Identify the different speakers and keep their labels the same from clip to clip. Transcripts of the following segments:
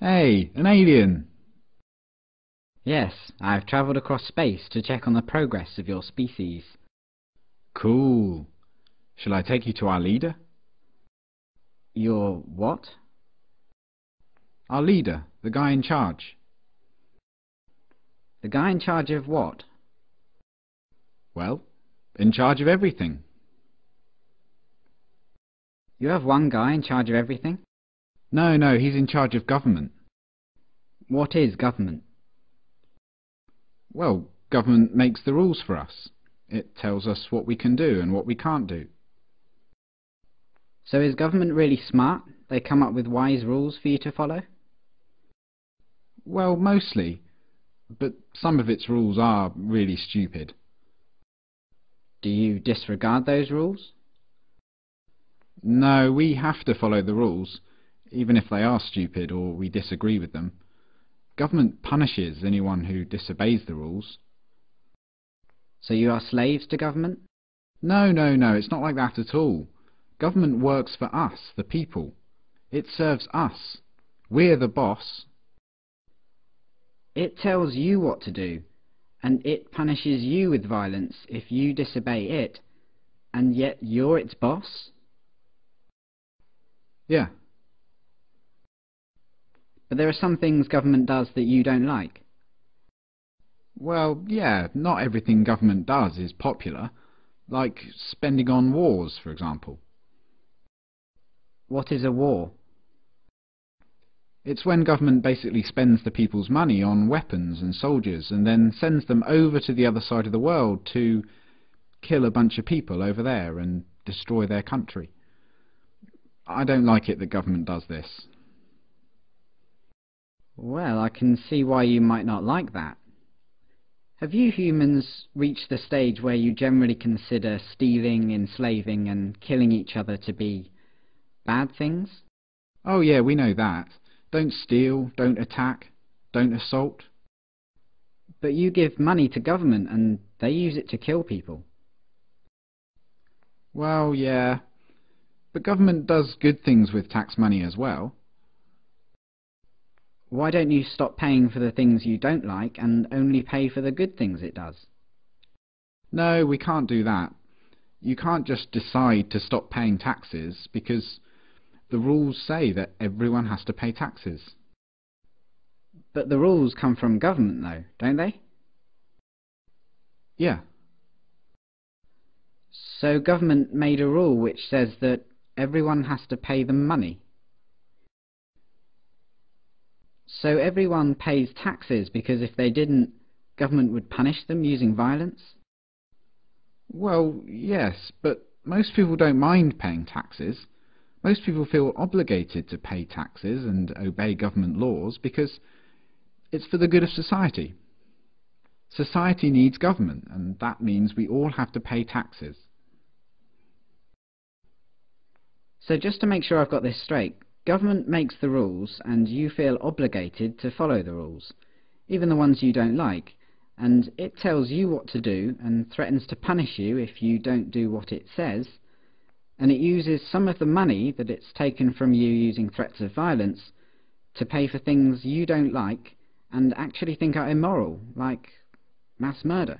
Speaker 1: Hey, an alien!
Speaker 2: Yes, I've travelled across space to check on the progress of your species.
Speaker 1: Cool. Shall I take you to our leader?
Speaker 2: Your what?
Speaker 1: Our leader, the guy in charge.
Speaker 2: The guy in charge of what?
Speaker 1: Well, in charge of everything.
Speaker 2: You have one guy in charge of everything?
Speaker 1: No, he's in charge of government.
Speaker 2: What is government?
Speaker 1: Well, government makes the rules for us. It tells us what we can do and what we can't do.
Speaker 2: So is government really smart? They come up with wise rules for you to follow?
Speaker 1: Well, mostly, but some of its rules are really stupid.
Speaker 2: Do you disregard those rules?
Speaker 1: No, we have to follow the rules, even if they are stupid or we disagree with them. Government punishes anyone who disobeys the rules.
Speaker 2: So you are slaves to government?
Speaker 1: No, it's not like that at all. Government works for us, the people. It serves us. We're the boss.
Speaker 2: It tells you what to do, and it punishes you with violence if you disobey it, and yet you're its boss?
Speaker 1: Yeah.
Speaker 2: But there are some things government does that you don't like.
Speaker 1: Well, yeah, not everything government does is popular, like spending on wars, for example.
Speaker 2: What is a war?
Speaker 1: It's when government basically spends the people's money on weapons and soldiers and then sends them over to the other side of the world to kill a bunch of people over there and destroy their country. I don't like it that government does this.
Speaker 2: Well, I can see why you might not like that. Have you humans reached the stage where you generally consider stealing, enslaving, and killing each other to be bad things?
Speaker 1: Oh yeah, we know that. Don't steal, don't attack, don't assault.
Speaker 2: But you give money to government and they use it to kill people.
Speaker 1: Well, yeah, but government does good things with tax money as well.
Speaker 2: Why don't you stop paying for the things you don't like and only pay for the good things it does?
Speaker 1: No, we can't do that. You can't just decide to stop paying taxes because the rules say that everyone has to pay taxes.
Speaker 2: But the rules come from government though, don't they?
Speaker 1: Yeah.
Speaker 2: So government made a rule which says that everyone has to pay them money. So everyone pays taxes because if they didn't, government would punish them using violence?
Speaker 1: Well, yes, but most people don't mind paying taxes. Most people feel obligated to pay taxes and obey government laws because it's for the good of society. Society needs government, and that means we all have to pay taxes.
Speaker 2: So just to make sure I've got this straight, government makes the rules and you feel obligated to follow the rules, even the ones you don't like, and it tells you what to do and threatens to punish you if you don't do what it says, and it uses some of the money that it's taken from you using threats of violence to pay for things you don't like and actually think are immoral, like mass murder.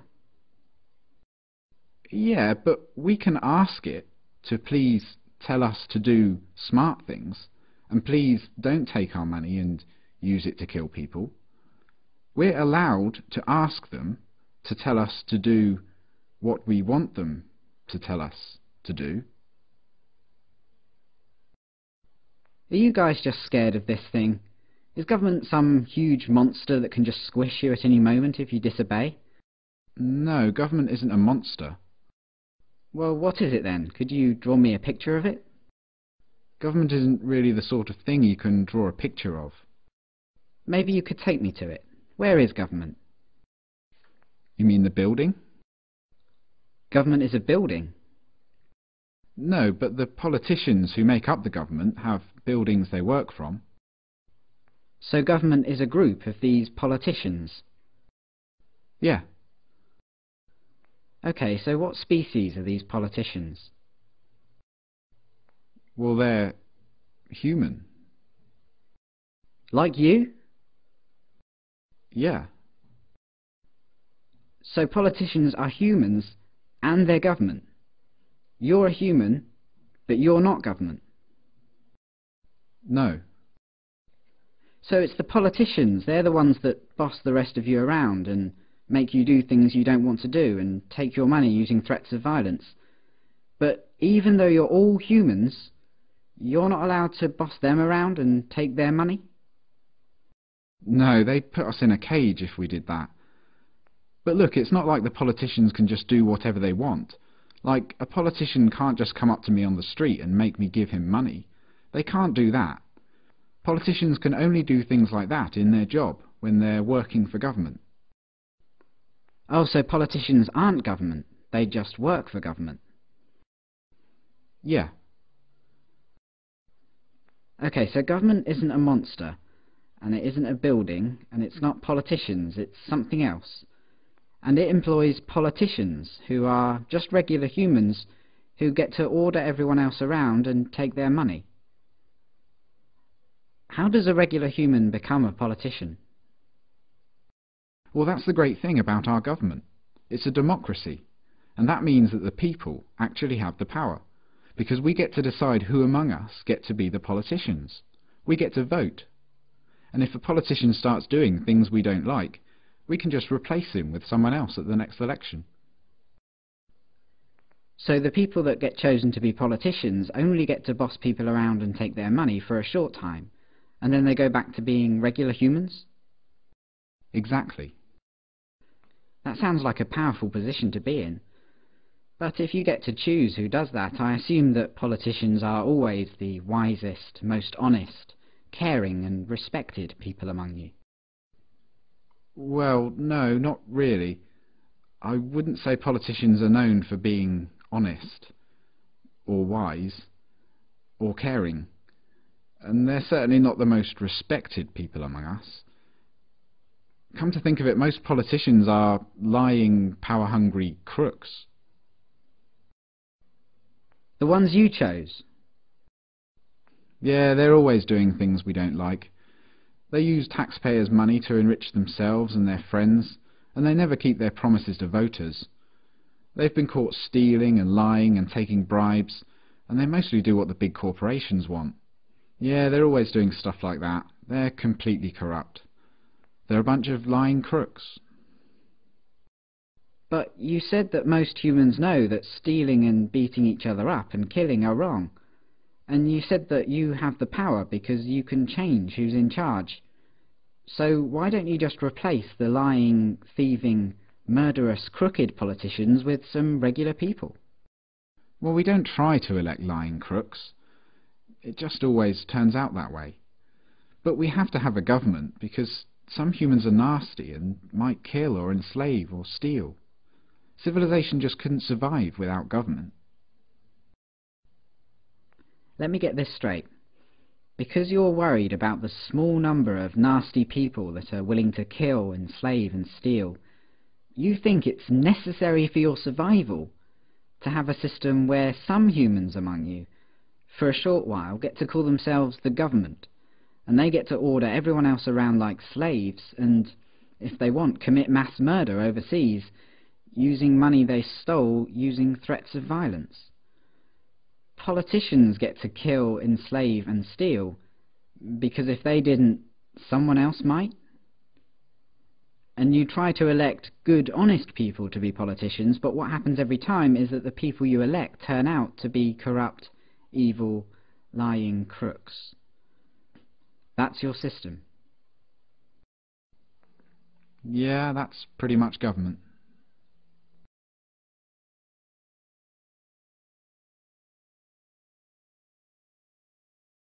Speaker 1: Yeah, but we can ask it to please tell us to do smart things, and please don't take our money and use it to kill people. We're allowed to ask them to tell us to do what we want them to tell us to do.
Speaker 2: Are you guys just scared of this thing? Is government some huge monster that can just squish you at any moment if you disobey?
Speaker 1: No, government isn't a monster.
Speaker 2: Well, what is it then? Could you draw me a picture of it?
Speaker 1: Government isn't really the sort of thing you can draw a picture of.
Speaker 2: Maybe you could take me to it. Where is government?
Speaker 1: You mean the building?
Speaker 2: Government is a building.
Speaker 1: No, but the politicians who make up the government have buildings they work from.
Speaker 2: So government is a group of these politicians?
Speaker 1: Yeah.
Speaker 2: Okay, so what species are these politicians?
Speaker 1: Well, they're human.
Speaker 2: Like you?
Speaker 1: Yeah.
Speaker 2: So politicians are humans and they're government. You're a human, but you're not government.
Speaker 1: No.
Speaker 2: So it's the politicians, they're the ones that boss the rest of you around and make you do things you don't want to do and take your money using threats of violence. But even though you're all humans, you're not allowed to boss them around and take their money?
Speaker 1: No, they'd put us in a cage if we did that. But look, it's not like the politicians can just do whatever they want. Like, a politician can't just come up to me on the street and make me give him money. They can't do that. Politicians can only do things like that in their job, when they're working for government.
Speaker 2: Oh, so politicians aren't government, they just work for government.
Speaker 1: Yeah.
Speaker 2: Okay, so government isn't a monster, and it isn't a building, and it's not politicians, it's something else. And it employs politicians, who are just regular humans, who get to order everyone else around and take their money. How does a regular human become a politician?
Speaker 1: Well, that's the great thing about our government. It's a democracy, and that means that the people actually have the power, because we get to decide who among us get to be the politicians. We get to vote. And if a politician starts doing things we don't like, we can just replace him with someone else at the next election.
Speaker 2: So the people that get chosen to be politicians only get to boss people around and take their money for a short time, and then they go back to being regular humans?
Speaker 1: Exactly.
Speaker 2: That sounds like a powerful position to be in. But if you get to choose who does that, I assume that politicians are always the wisest, most honest, caring and respected people among you.
Speaker 1: Well, no, not really. I wouldn't say politicians are known for being honest, or wise, or caring. And they're certainly not the most respected people among us. Come to think of it, most politicians are lying, power-hungry crooks.
Speaker 2: The ones you chose?
Speaker 1: Yeah, they're always doing things we don't like. They use taxpayers' money to enrich themselves and their friends, and they never keep their promises to voters. They've been caught stealing and lying and taking bribes, and they mostly do what the big corporations want. Yeah, they're always doing stuff like that. They're completely corrupt. They're a bunch of lying crooks.
Speaker 2: But you said that most humans know that stealing and beating each other up and killing are wrong. And you said that you have the power because you can change who's in charge. So why don't you just replace the lying, thieving, murderous, crooked politicians with some regular people?
Speaker 1: Well, we don't try to elect lying crooks. It just always turns out that way. But we have to have a government because some humans are nasty and might kill or enslave or steal. Civilization just couldn't survive without government.
Speaker 2: Let me get this straight. Because you're worried about the small number of nasty people that are willing to kill, enslave and steal, you think it's necessary for your survival to have a system where some humans among you, for a short while, get to call themselves the government, and they get to order everyone else around like slaves and, if they want, commit mass murder overseas, using money they stole, using threats of violence. Politicians get to kill, enslave and steal because if they didn't, someone else might. And you try to elect good, honest people to be politicians, but what happens every time is that the people you elect turn out to be corrupt, evil, lying crooks. That's your system.
Speaker 1: Yeah, that's pretty much government.